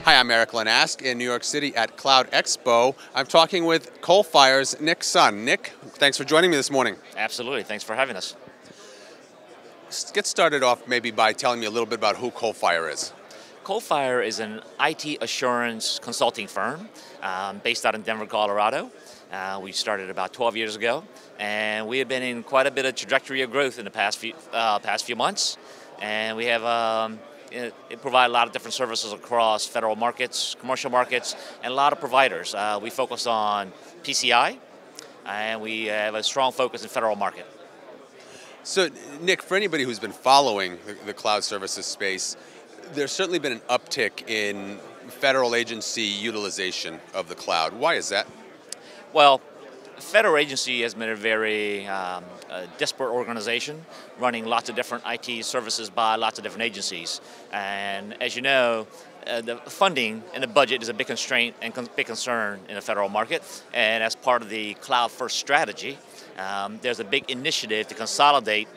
Hi, I'm Eric Lenask in New York City at Cloud Expo. I'm talking with Coalfire's Nick Sun. Nick, thanks for joining me this morning. Absolutely. Thanks for having us. Let's get started off maybe by telling me a little bit about who Coalfire is. Coalfire is an IT assurance consulting firm based out in Denver, Colorado. We started about 12 years ago, and we have been in quite a bit of trajectory of growth in the past few months. And we have it provide a lot of different services across federal markets, commercial markets, and a lot of providers. We focus on PCI, and we have a strong focus in federal market. So, Nick, for anybody who's been following the cloud services space, there's certainly been an uptick in federal agency utilization of the cloud. Why is that? Well, the federal agency has been a very disparate organization, running lots of different IT services by lots of different agencies. And as you know, the funding and the budget is a big constraint and big concern in the federal market. And as part of the cloud-first strategy, there's a big initiative to consolidate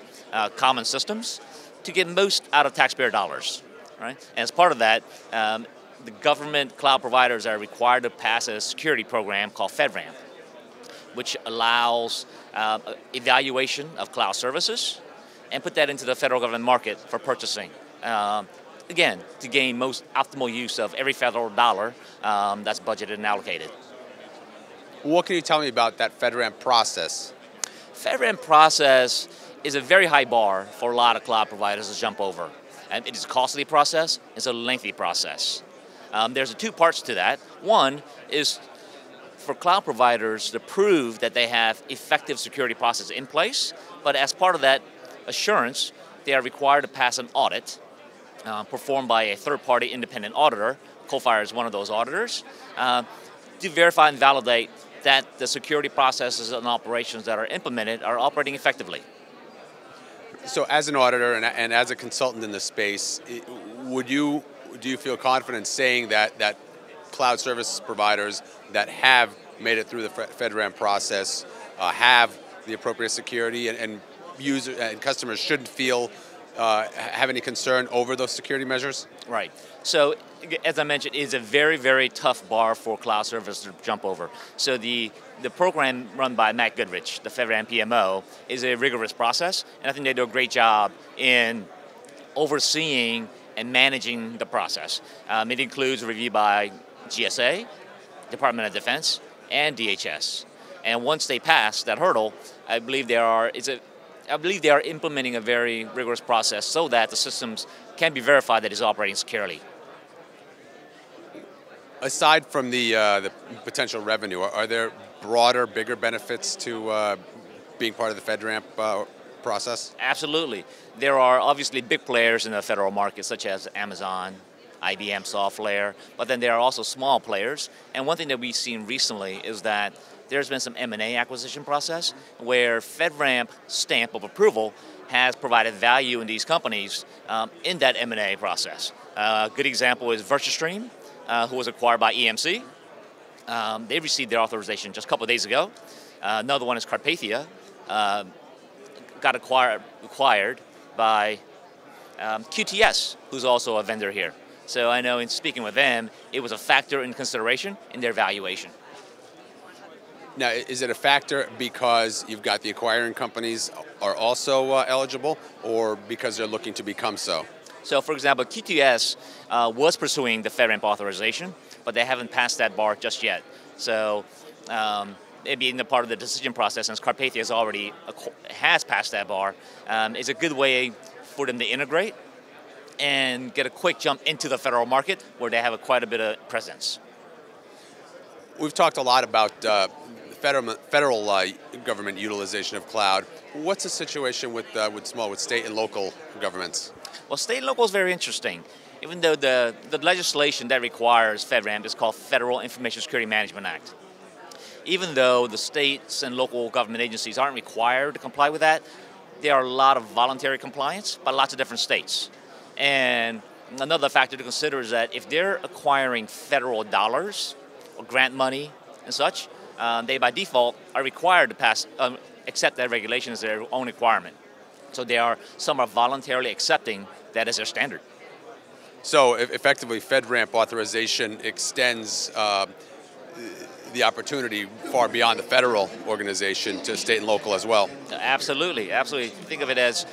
common systems to get most out of taxpayer dollars. Right? And as part of that, the government cloud providers are required to pass a security program called FedRAMP, which allows evaluation of cloud services and put that into the federal government market for purchasing. Again, to gain most optimal use of every federal dollar that's budgeted and allocated. What can you tell me about that FedRAMP process? FedRAMP process is a very high bar for a lot of cloud providers to jump over. And it is a costly process, it's a lengthy process. There's two parts to that. One is for cloud providers to prove that they have effective security processes in place, but as part of that assurance, they are required to pass an audit performed by a third-party independent auditor. Coalfire is one of those auditors, to verify and validate that the security processes and operations that are implemented are operating effectively. So as an auditor and as a consultant in the space, do you feel confident saying that cloud service providers that have made it through the FedRAMP process have the appropriate security and users and customers shouldn't feel have any concern over those security measures? Right. So, as I mentioned, it's a very, very tough bar for cloud service to jump over. So the program run by Matt Goodrich, the FedRAMP PMO, is a rigorous process, and I think they do a great job in overseeing and managing the process. It includes a review by GSA, Department of Defense, and DHS. And once they pass that hurdle, I believe they are implementing a very rigorous process so that the systems can be verified that it's operating securely. Aside from the potential revenue, are there broader, bigger benefits to being part of the FedRAMP process? Absolutely. There are obviously big players in the federal market, such as Amazon, IBM SoftLayer, but then there are also small players. And one thing that we've seen recently is that there's been some M&A acquisition process where FedRAMP stamp of approval has provided value in these companies in that M&A process. A good example is VirtuStream, who was acquired by EMC. They received their authorization just a couple of days ago. Another one is Carpathia, got acquired by QTS, who's also a vendor here. So I know in speaking with them, it was a factor in consideration in their valuation. Now, is it a factor because you've got the acquiring companies are also eligible, or because they're looking to become so? So, for example, QTS was pursuing the FedRAMP authorization, but they haven't passed that bar just yet. So, it being a part of the decision process, since Carpathia has passed that bar, is a good way for them to integrate and get a quick jump into the federal market where they have quite a bit of presence. We've talked a lot about federal government utilization of cloud. What's the situation with state and local governments? Well, state and local is very interesting. Even though the legislation that requires FedRAMP is called Federal Information Security Management Act. Even though the states and local government agencies aren't required to comply with that, there are a lot of voluntary compliance by lots of different states. And another factor to consider is that if they're acquiring federal dollars or grant money and such, they by default are required to accept that regulation as their own requirement. So some are voluntarily accepting that as their standard. So effectively, FedRAMP authorization extends the opportunity far beyond the federal organization to state and local as well. Absolutely, absolutely. Think of it as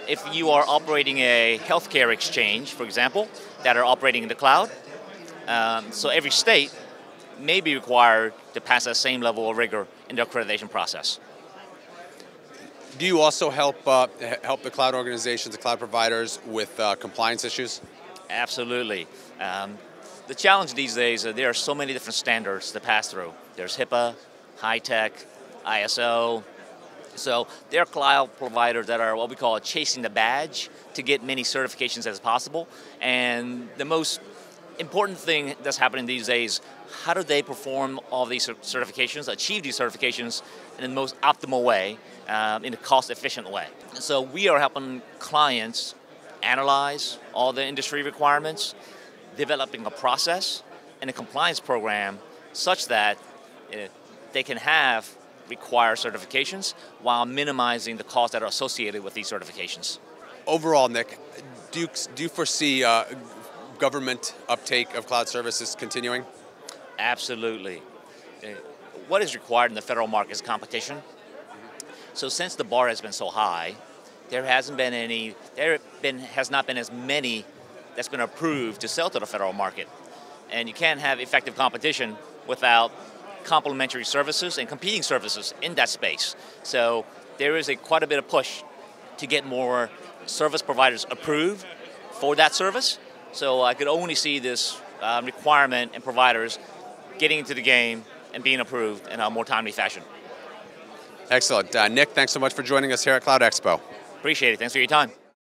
if you are operating a healthcare exchange, for example, that are operating in the cloud, so every state may be required to pass that same level of rigor in their accreditation process. Do you also help help the cloud organizations, the cloud providers, with compliance issues? Absolutely. The challenge these days, there are so many different standards to pass through. There's HIPAA, high-tech, ISO. So there are cloud providers that are what we call chasing the badge to get many certifications as possible. And the most important thing that's happening these days, how do they perform all these certifications, achieve these certifications in the most optimal way, in a cost-efficient way. So we are helping clients analyze all the industry requirements, developing a process and a compliance program such that they can have required certifications while minimizing the costs that are associated with these certifications. Overall, Nick, do you foresee government uptake of cloud services continuing? Absolutely. What is required in the federal market is competition. So since the bar has been so high, there has not been as many that's been approved to sell to the federal market. And you can't have effective competition without complementary services and competing services in that space. So there is quite a bit of push to get more service providers approved for that service. So I could only see this requirement and providers getting into the game and being approved in a more timely fashion. Excellent. Nick, thanks so much for joining us here at Cloud Expo. Appreciate it. Thanks for your time.